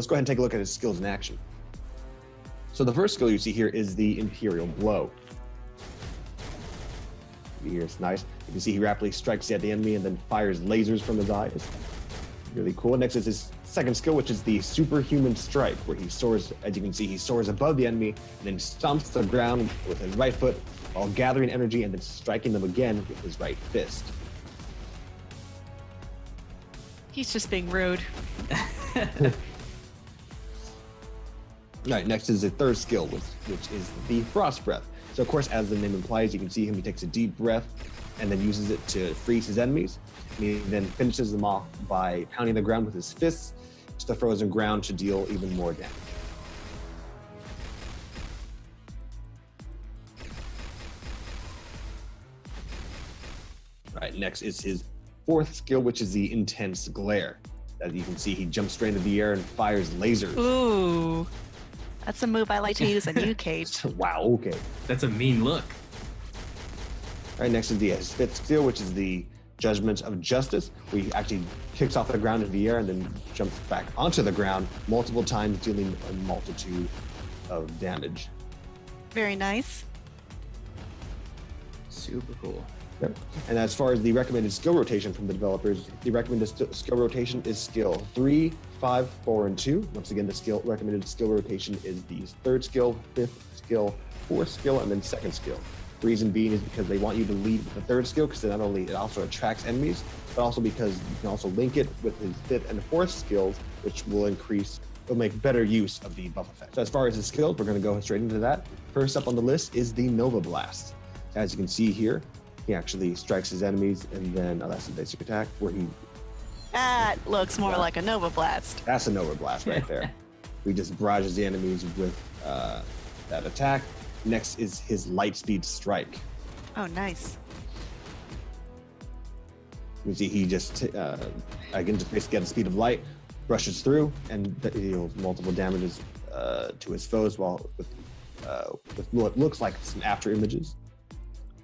go ahead and take a look at his skills in action. So the first skill you see here is the Imperial Blow. Here it's nice. You can see he rapidly strikes at the enemy and then fires lasers from his eyes. Really cool. Next is his second skill, which is the Superhuman Strike, where he soars, as you can see, he soars above the enemy and then stomps the ground with his right foot while gathering energy and then striking them again with his right fist. He's just being rude. All right, next is the third skill, which is the Frost Breath. So, of course, as the name implies, you can see him, he takes a deep breath and then uses it to freeze his enemies. He then finishes them off by pounding the ground with his fists to the frozen ground to deal even more damage. All right, next is his fourth skill, which is the Intense Glare. As you can see, he jumps straight into the air and fires lasers. Ooh, that's a move I like to use on you, Cage. Wow, okay. That's a mean look. All right, next is his fifth skill, which is the Judgment of Justice, where he actually kicks off the ground into the air and then jumps back onto the ground multiple times, dealing a multitude of damage. Very nice. Super cool. Yep. And as far as the recommended skill rotation from the developers, the recommended skill rotation is skill 3, 5, 4, and 2. Once again, the recommended skill rotation is the third skill, fifth skill, fourth skill, and then second skill. The reason being is because they want you to lead with the third skill, because not only it also attracts enemies, but also because you can also link it with his fifth and fourth skills, which will make better use of the buff effect. So as far as his skills, we're going to go straight into that. First up on the list is the Nova Blast. As you can see here, he actually strikes his enemies, and then that's the basic attack where he... That looks more like a Nova Blast. That's a Nova Blast right there. He just barrages the enemies with that attack. Next is his Lightspeed Strike. Oh, nice. You see he just, again, just basically at the speed of light, rushes through and deals multiple damages to his foes while with what looks like some after images.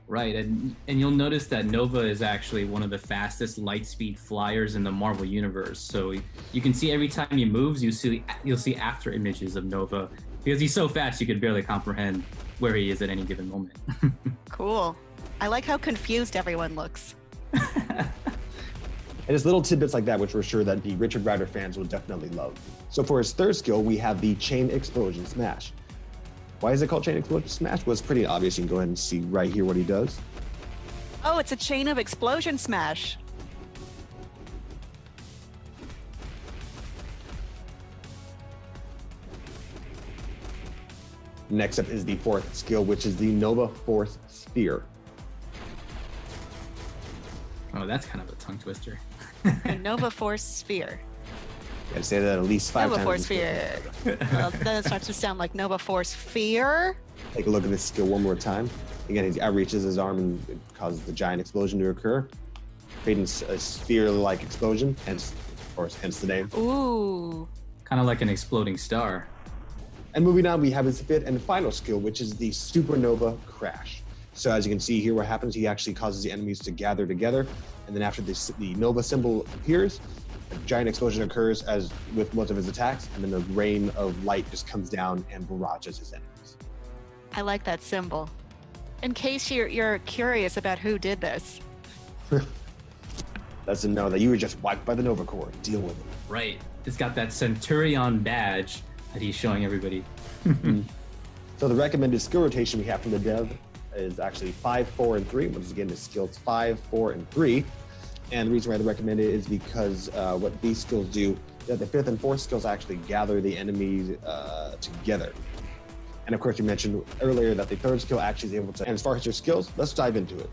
Right, and you'll notice that Nova is actually one of the fastest light speed flyers in the Marvel Universe. So you can see every time he moves, you'll see after images of Nova, because he's so fast you can barely comprehend where he is at any given moment. Cool. I like how confused everyone looks. And it's little tidbits like that which we're sure that the Richard Rider fans will definitely love. So for his third skill, we have the Chain Explosion Smash. Why is it called Chain Explosion Smash? Well, it's pretty obvious. You can go ahead and see right here what he does. Oh, it's a chain of explosion smash. Next up is the fourth skill, which is the Nova Force Sphere. Oh, that's kind of a tongue twister. A Nova Force Sphere. Gotta say that at least 5 Nova times. Force Sphere. Well, then it starts to sound like Nova Force Fear. Take a look at this skill one more time. Again, he outreaches his arm and it causes the giant explosion to occur, creating a sphere-like explosion, hence the name. Ooh. Kind of like an exploding star. And moving on, we have his fifth and final skill, which is the Supernova Crash. So as you can see here, what happens, he actually causes the enemies to gather together, and then after the Nova symbol appears, a giant explosion occurs as with most of his attacks, and then a rain of light just comes down and barrages his enemies. I like that symbol. In case you're curious about who did this. That's to know that you were just wiped by the Nova Corps. Deal with it. Right. It's got that Centurion badge that he's showing everybody. So the recommended skill rotation we have from the dev is actually 5, 4, and 3. Once again, the skills 5, 4, and 3. And the reason why they recommend it is because what these skills do, the fifth and fourth skills actually gather the enemies together. And of course, you mentioned earlier that the third skill actually is able to. And as far as your skills, let's dive into it.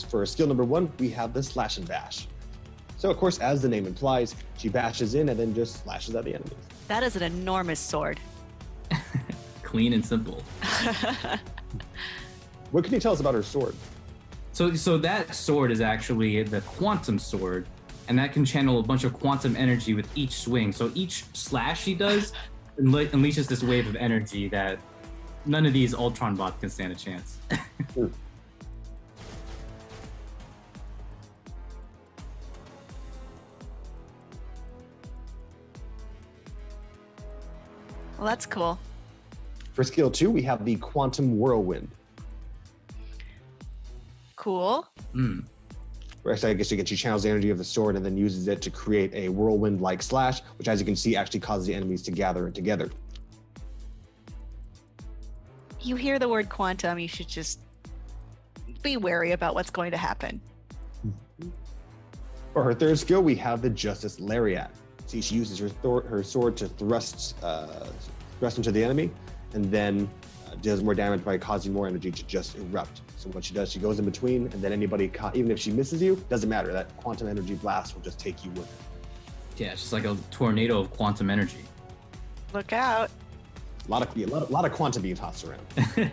For skill number 1, we have the Slash and Bash. So of course, as the name implies, she bashes in and then just slashes at the enemies. That is an enormous sword. Clean and simple. What can you tell us about her sword? So that sword is actually the Quantum Sword, and that can channel a bunch of quantum energy with each swing. So each slash she does unleashes this wave of energy that none of these Ultron bots can stand a chance. Well, that's cool. For skill 2, we have the Quantum Whirlwind. Cool. Where I guess she channels the energy of the sword and then uses it to create a whirlwind-like slash, which, as you can see, actually causes the enemies to gather together. You hear the word quantum, you should just be wary about what's going to happen. For her third skill, we have the Justice Lariat. See, she uses her sword to thrust into the enemy, and then does more damage by causing more energy to just erupt. So what she does, she goes in between, and then anybody, even if she misses you, doesn't matter. That quantum energy blast will just take you with it. Yeah, it's just like a tornado of quantum energy. Look out. A lot of quantum being tossed around.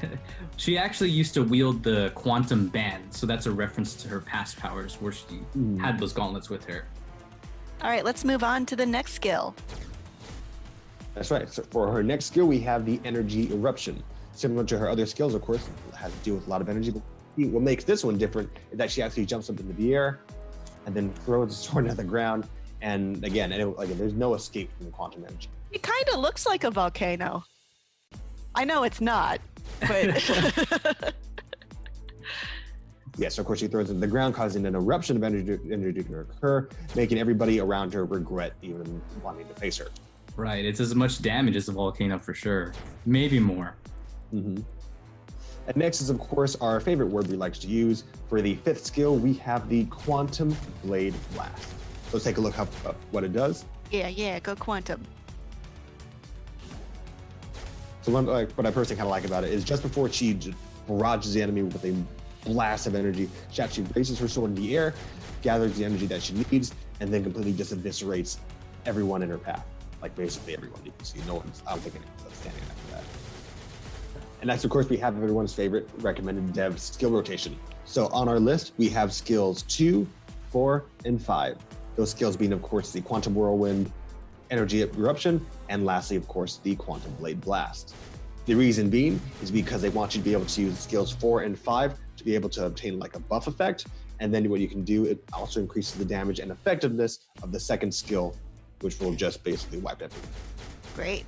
She actually used to wield the quantum band, so that's a reference to her past powers where she had those gauntlets with her. All right, let's move on to the next skill. That's right. So for her next skill, we have the Energy Eruption. Similar to her other skills, of course, it has to do with a lot of energy. But what makes this one different is that she actually jumps up into the air and then throws the sword into the ground. And again, there's no escape from the quantum energy. It kind of looks like a volcano. I know it's not, but... Yes, of course, she throws it to the ground, causing an eruption of energy to occur, making everybody around her regret even wanting to face her. Right, it's as much damage as a volcano for sure. Maybe more. And next is, of course, our favorite word we like to use. For the fifth skill, we have the Quantum Blade Blast. So let's take a look at what it does. Yeah, go quantum. So what I personally kind of like about it is just before she barrages the enemy with a blast of energy, she actually raises her sword in the air, gathers the energy that she needs, and then completely just eviscerates everyone in her path. Like basically everyone. You can see I don't think anyone's standing after that. And next, of course, we have everyone's favorite recommended dev skill rotation. So on our list, we have skills 2, 4, and 5. Those skills being, of course, the Quantum Whirlwind, Energy Eruption, and lastly, of course, the Quantum Blade Blast. The reason being is because they want you to be able to use skills 4 and 5 to be able to obtain like a buff effect. And then what you can do, it also increases the damage and effectiveness of the second skill, which will just basically wipe everything. Great.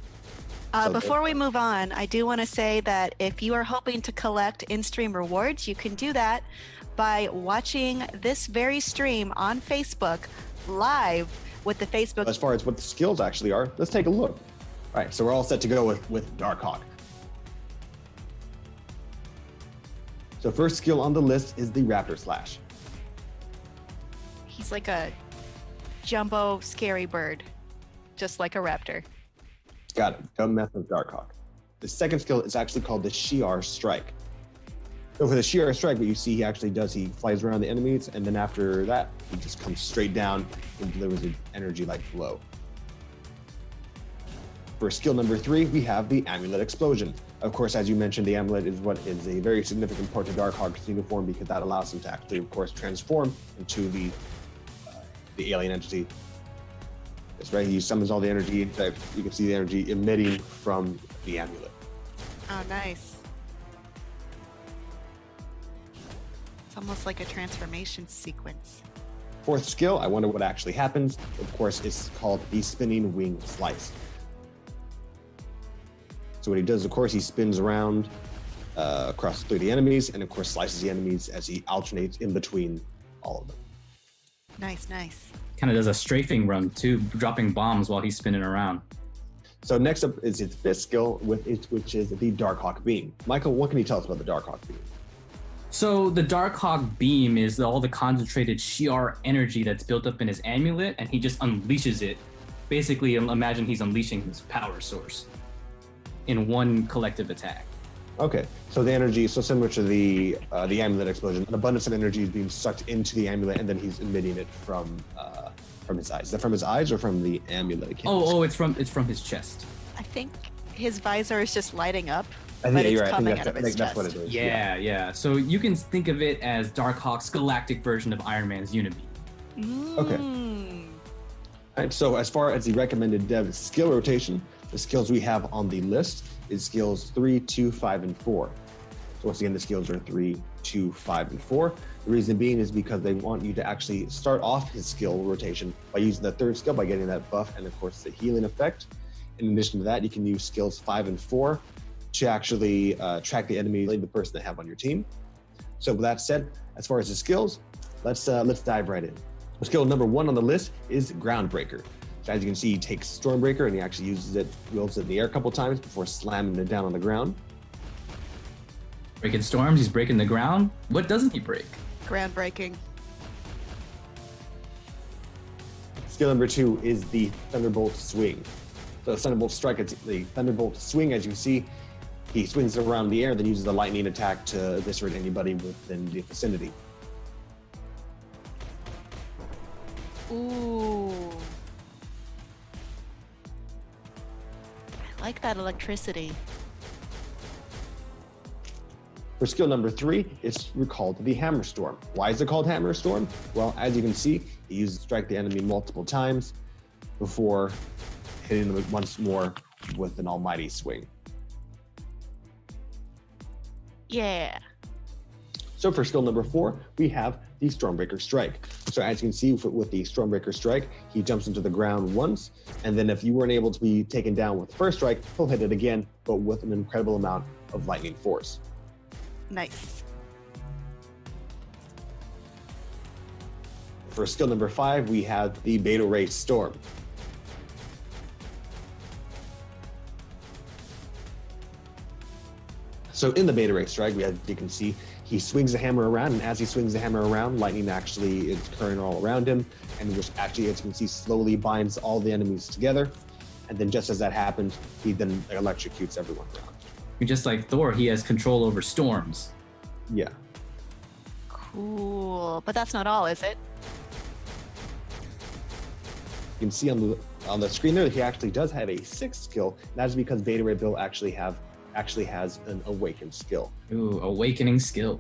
Before we move on, I do want to say that if you are hoping to collect in-stream rewards, you can do that by watching this very stream on Facebook live with the Facebook. As far as what the skills actually are, let's take a look. All right, so we're all set to go with DarkHawk. So first skill on the list is the Raptor Slash. He's like a jumbo scary bird, just like a raptor. Got it. Don't mess with DarkHawk. The second skill is actually called the Shi'ar Strike. So for the Shi'ar Strike, what you see he actually does, he flies around the enemies, and then after that, he just comes straight down and delivers an energy-like blow. For skill number 3, we have the Amulet Explosion. Of course, as you mentioned, the amulet is what is a very significant part of DarkHawk's uniform because that allows him to actually, of course, transform into the alien entity. That's right, he summons all the energy. In fact, you can see the energy emitting from the amulet. Oh, nice. It's almost like a transformation sequence. Fourth skill, I wonder what actually happens. Of course, it's called the Spinning Wing Slice. So what he does, of course, he spins around through the enemies, and of course slices the enemies as he alternates in between all of them. Nice. Kind of does a strafing run too, dropping bombs while he's spinning around. So next up is his fifth skill, which is the DarkHawk Beam. Michael, what can you tell us about the DarkHawk Beam? So the DarkHawk Beam is all the concentrated Shi'ar energy that's built up in his amulet, and he just unleashes it. Basically, imagine he's unleashing his power source in one collective attack. Okay, so the energy, so similar to the amulet explosion, an abundance of energy is being sucked into the amulet, and then he's emitting it from his eyes. Is that from his eyes or from the amulet? It's from his chest. I think his visor is just lighting up, I but think it's you're right. coming out of his That's chest. what it is. Yeah. So you can think of it as DarkHawk's galactic version of Iron Man's Unibeam. Okay. All right, so as far as the recommended dev skill rotation, the skills we have on the list is skills 3, 2, 5, and 4. So once again, the skills are 3, 2, 5, and 4. The reason being is because they want you to actually start off his skill rotation by using the third skill by getting that buff and of course the healing effect. In addition to that, you can use skills 5 and 4 to actually track the enemy, the person they have on your team. So with that said, as far as the skills, let's dive right in. Skill number 1 on the list is Groundbreaker. So as you can see, he takes Stormbreaker and he actually wields it in the air a couple times before slamming it down on the ground. Breaking storms, he's breaking the ground. What doesn't he break? Groundbreaking. Skill number 2 is the Thunderbolt Swing. So the Thunderbolt Strike, it's the Thunderbolt Swing. As you can see, he swings around the air, then uses the lightning attack to eviscerate anybody within the vicinity. Ooh. I like that electricity. For skill number 3, it's called the Hammer Storm. Why is it called Hammer Storm? Well, as you can see, he uses strike the enemy multiple times before hitting them once more with an almighty swing. Yeah. So for skill number 4, we have the Stormbreaker Strike. So as you can see with the Stormbreaker Strike, he jumps into the ground once, and then if you weren't able to be taken down with the first strike, he'll hit it again, but with an incredible amount of lightning force. Nice. For skill number 5, we have the Beta Ray Storm. So in the Beta Ray Strike, you can see he swings the hammer around, and as he swings the hammer around, lightning actually is occurring all around him, and which actually, as you can see, slowly binds all the enemies together. And then just as that happens, he then electrocutes everyone around. Just like Thor, he has control over storms. Yeah. Cool. But that's not all, is it? You can see on the screen there that he actually does have a 6th skill. And that is because Beta Ray Bill actually has an awakened skill. Ooh, awakening skill.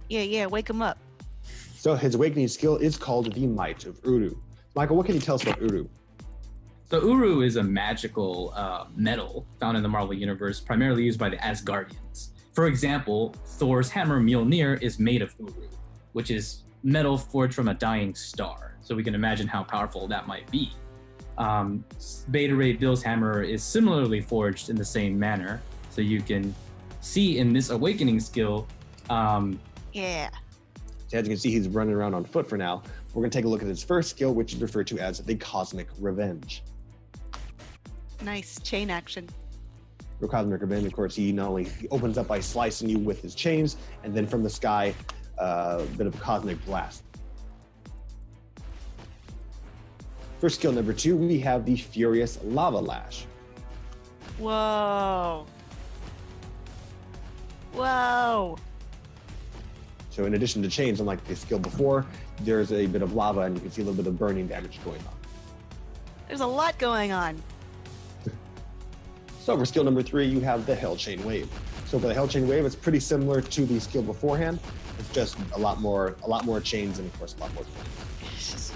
Yeah, wake him up. So his awakening skill is called the Might of Uru. Michael, what can you tell us about Uru? So Uru is a magical metal found in the Marvel Universe, primarily used by the Asgardians. For example, Thor's hammer Mjolnir is made of Uru, which is metal forged from a dying star. So we can imagine how powerful that might be. Beta Ray Bill's hammer is similarly forged in the same manner. So you can see in this awakening skill. Yeah. So as you can see, he's running around on foot for now. We're going to take a look at his first skill, which is referred to as the Cosmic Revenge. Nice chain action. For Cosmic Revenge, of course, he opens up by slicing you with his chains, and then from the sky, a bit of a cosmic blast. For skill number 2, we have the Furious Lava Lash. Whoa. Whoa. So in addition to chains, unlike the skill before, there's a bit of lava, and you can see a little bit of burning damage going on. There's a lot going on. So for skill number 3, you have the Hell Chain Wave. So for the Hell Chain Wave, it's pretty similar to the skill beforehand. It's just a lot more chains, and of course a lot more flames.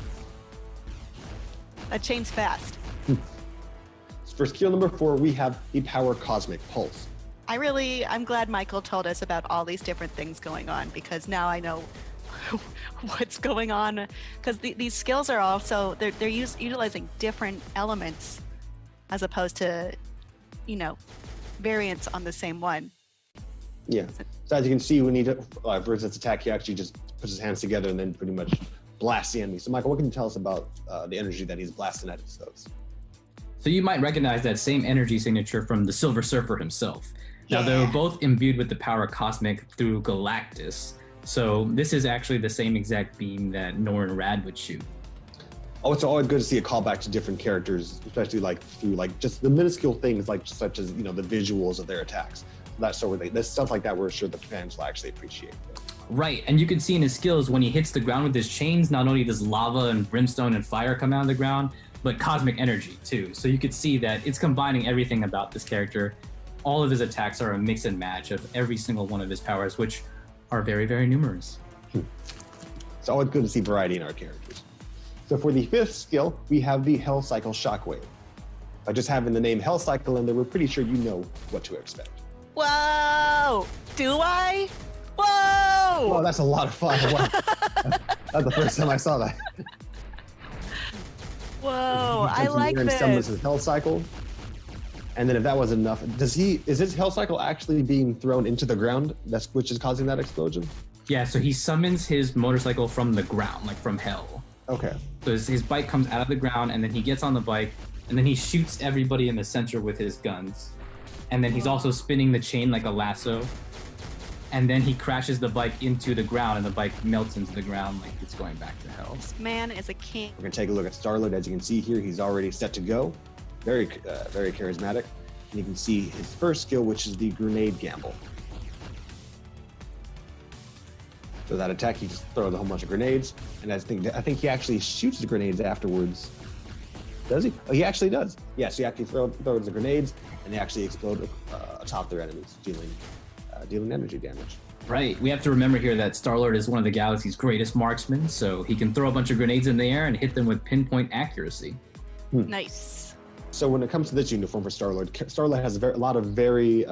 That chain's fast. For skill number 4, we have the Power Cosmic Pulse. I'm glad Michael told us about all these different things going on, because now I know what's going on. Because these skills are also, they're utilizing different elements as opposed to, variants on the same one. Yeah. So as you can see, when he for his attack, he actually just puts his hands together and then pretty much blasts the enemy. So Michael, what can you tell us about the energy that he's blasting at his foes? So you might recognize that same energy signature from the Silver Surfer himself. Now, they were both imbued with the power cosmic through Galactus. So this is actually the same exact beam that Norrin Rad would shoot. Oh, it's always good to see a callback to different characters, especially through just the minuscule things such as the visuals of their attacks. That sort of thing. That's stuff like that we're sure the fans will actually appreciate. Right, and you can see in his skills when he hits the ground with his chains, not only does lava and brimstone and fire come out of the ground, but cosmic energy too. So you could see that it's combining everything about this character. All of his attacks are a mix and match of every single one of his powers, which are very, very numerous. It's always good to see variety in our characters. So for the 5th skill, we have the Hell Cycle Shockwave. By just having the name Hell Cycle in there, we're pretty sure you know what to expect. Whoa! Do I? Whoa! Well, that's a lot of fun. Wow. That's the first time I saw that. Whoa, I Jumps in the like air and summons this. his Hell Cycle. And then if that wasn't enough, is his Hell Cycle actually being thrown into the ground, which is causing that explosion? Yeah, so he summons his motorcycle from the ground, like from hell. Okay. So his bike comes out of the ground, and then he gets on the bike, and then he shoots everybody in the center with his guns. And then he's also spinning the chain like a lasso. And then he crashes the bike into the ground, and the bike melts into the ground like it's going back to hell. This man is a king. We're going to take a look at Star-Lord. As you can see here, he's already set to go. Very charismatic. And you can see his first skill, which is the Grenade Gamble. So that attack, he just throws a whole bunch of grenades, and I think he actually shoots the grenades afterwards. Does he? Oh, he actually does. Yes, he actually throws the grenades, and they actually explode atop their enemies, dealing energy damage. Right. We have to remember here that Star-Lord is one of the galaxy's greatest marksmen, so he can throw a bunch of grenades in the air and hit them with pinpoint accuracy. Nice. So when it comes to this uniform for Star-Lord has a lot of very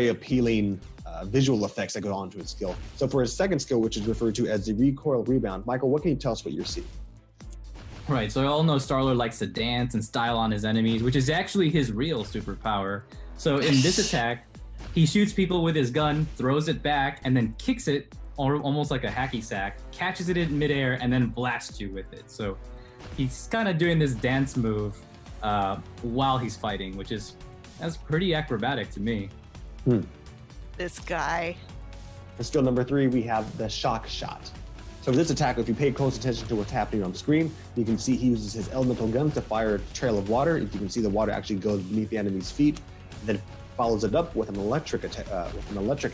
appealing visual effects that go on to his skill. So for his second skill, which is referred to as the Recoil Rebound, Michael, what can you tell us what you're seeing? Right, so we all know Star-Lord likes to dance and style on his enemies, which is actually his real superpower. So in this attack, he shoots people with his gun, throws it back, and then kicks it, almost like a hacky sack, catches it in midair, and then blasts you with it. So he's kind of doing this dance move while he's fighting, that's pretty acrobatic to me. This guy. For skill number 3, we have the Shock Shot. So for this attack, if you pay close attention to what's happening on the screen, you can see he uses his elemental gun to fire a trail of water. You can see the water actually goes beneath the enemy's feet, then follows it up with an electric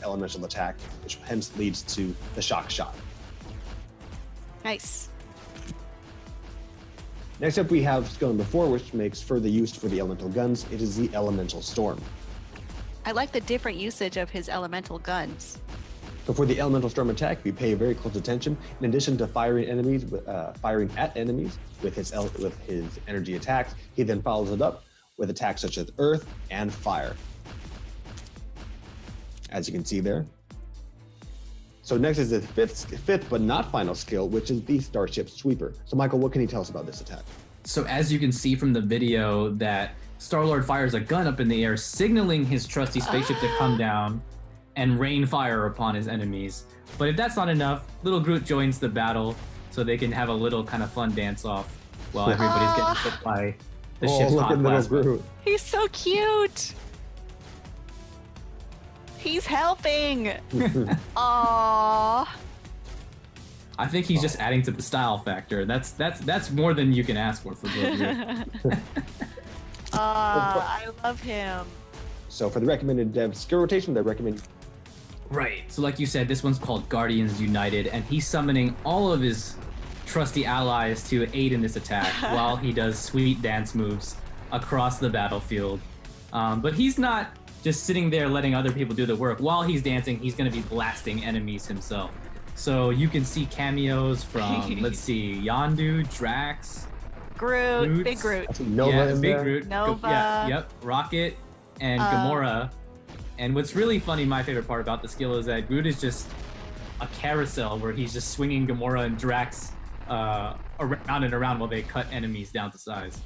elemental attack, which hence leads to the Shock Shot. Nice. Next up, we have skill number 4, which makes further use for the elemental guns. It is the Elemental Storm. I like the different usage of his elemental guns. So for the Elemental Storm attack, we pay very close attention. In addition to firing at enemies with his energy attacks, he then follows it up with attacks such as Earth and Fire, as you can see there. So next is the fifth but not final skill, which is the Starship Sweeper. So Michael, what can you tell us about this attack? So as you can see from the video, that Star-Lord fires a gun up in the air, signaling his trusty spaceship to come down and rain fire upon his enemies. But if that's not enough, little Groot joins the battle so they can have a little kind of fun dance-off while everybody's getting hit by the ship's hot plasma. Groot. He's so cute. He's helping. Aww. I think he's just adding to the style factor. That's more than you can ask for Groot. I love him. So for the recommended dev skill rotation, they recommend. Right. So like you said, this one's called Guardians United, and he's summoning all of his trusty allies to aid in this attack while he does sweet dance moves across the battlefield. But he's not just sitting there letting other people do the work. While he's dancing, he's going to be blasting enemies himself. So you can see cameos from, let's see, Yondu, Drax, Groot, Big Groot. Nova in Big there. Groot, Nova. Yep, Rocket, and Gamora. And what's really funny, my favorite part about the skill is that Groot is just a carousel where he's just swinging Gamora and Drax around and around while they cut enemies down to size.